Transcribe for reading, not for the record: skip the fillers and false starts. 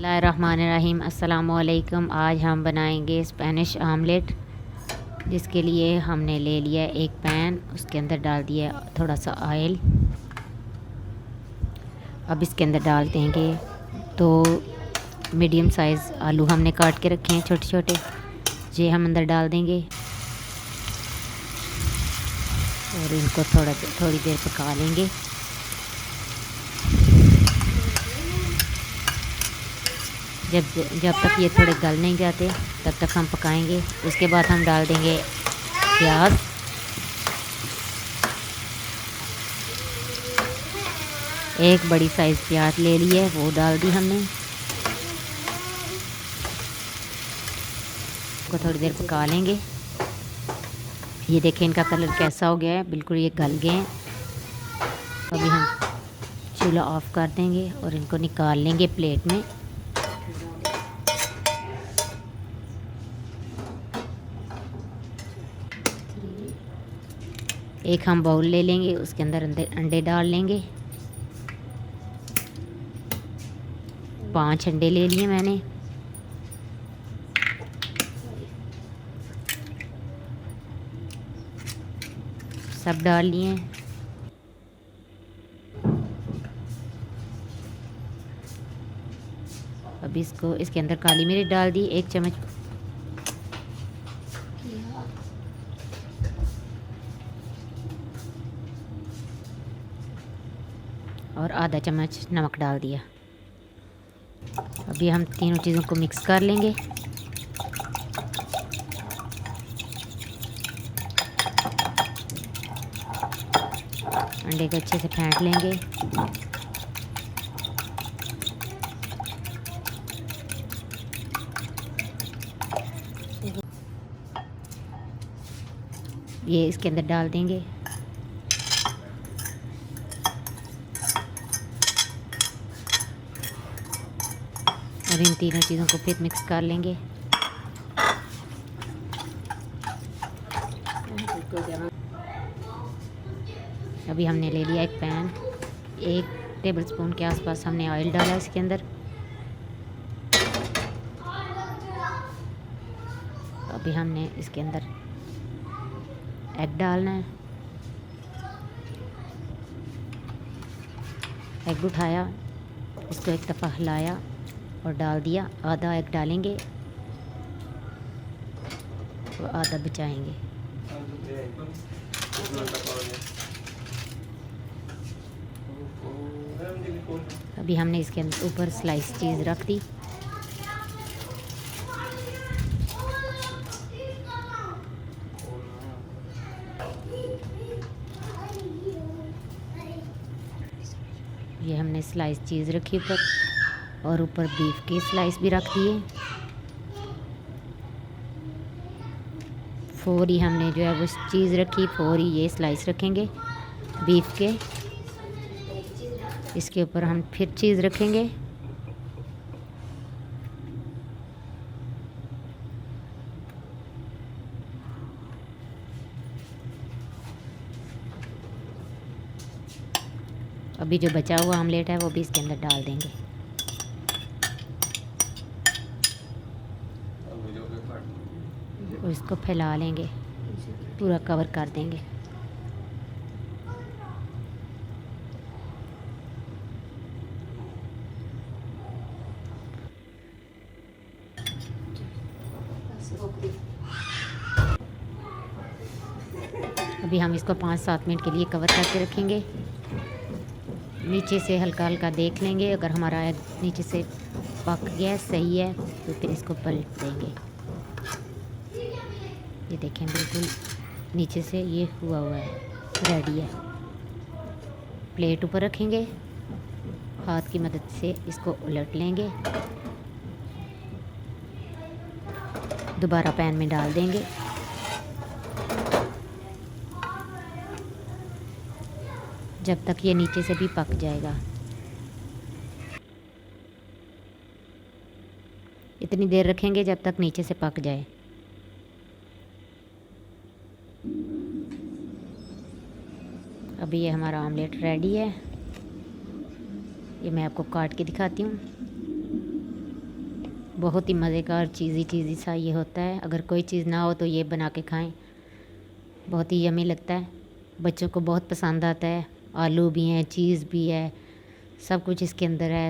बिस्मिल्लाहिर्रहमानिर्रहीम। अस्सलामुअलैकुम। आज हम बनाएंगे स्पेनिश आमलेट, जिसके लिए हमने ले लिया एक पैन, उसके अंदर डाल दिया थोड़ा सा ऑयल। अब इसके अंदर डाल देंगे तो मीडियम साइज़ आलू हमने काट के रखे हैं छोटे छोटे, ये हम अंदर डाल देंगे और इनको थोड़ी देर पका लेंगे। जब तक ये थोड़े गल नहीं जाते तब तक हम पकाएंगे। उसके बाद हम डाल देंगे प्याज। एक बड़ी साइज़ प्याज ले ली है, वो डाल दी हमने। को थोड़ी देर पका लेंगे। ये देखें इनका कलर कैसा हो गया है, बिल्कुल ये गल गए हैं। अभी हम चूल्हा ऑफ कर देंगे और इनको निकाल लेंगे प्लेट में। एक हम बाउल ले लेंगे, उसके अंदर अंडे डाल लेंगे। 5 अंडे ले लिए मैंने। सब डाल लिए। अब इसके अंदर काली मिर्च डाल दी 1 चम्मच। और आधा चम्मच नमक डाल दिया। अभी हम तीनों चीज़ों को मिक्स कर लेंगे। अंडे को अच्छे से फेंट लेंगे। ये इसके अंदर डाल देंगे। और इन तीनों चीज़ों को फिर मिक्स कर लेंगे। अभी हमने ले लिया एक पैन, 1 टेबलस्पून के आसपास हमने ऑयल डाला इसके अंदर। अभी हमने इसके अंदर एग डालना है। एग उठाया, इसको एक दफ़ा हिलाया और डाल दिया। आधा एग डालेंगे और आधा बचाएंगे। अभी हमने इसके ऊपर स्लाइस चीज़ रख दी। ये हमने स्लाइस चीज़ रखी ऊपर, और ऊपर बीफ की स्लाइस भी रख दिए। फोरी हमने जो है वो चीज़ रखी, फोरी ये स्लाइस रखेंगे बीफ के। इसके ऊपर हम फिर चीज़ रखेंगे। अभी जो बचा हुआ आमलेट है वो भी इसके अंदर डाल देंगे। और इसको फैला लेंगे, पूरा कवर कर देंगे। अभी हम इसको 5-7 मिनट के लिए कवर करके रखेंगे। नीचे से हल्का हल्का देख लेंगे, अगर हमारा एग नीचे से पक गया सही है तो फिर इसको पलट देंगे। ये देखें बिल्कुल नीचे से ये हुआ है, रेडी है। प्लेट ऊपर रखेंगे, हाथ की मदद से इसको उलट लेंगे, दोबारा पैन में डाल देंगे। जब तक ये नीचे से भी पक जाएगा। इतनी देर रखेंगे जब तक नीचे से पक जाए। अभी ये हमारा ऑमलेट रेडी है। ये मैं आपको काट के दिखाती हूँ। बहुत ही मज़ेदार चीज़ी सा ये होता है। अगर कोई चीज़ ना हो तो ये बना के खाएं, बहुत ही यम्मी लगता है, बच्चों को बहुत पसंद आता है। आलू भी हैं, चीज़ भी है, सब कुछ इसके अंदर है,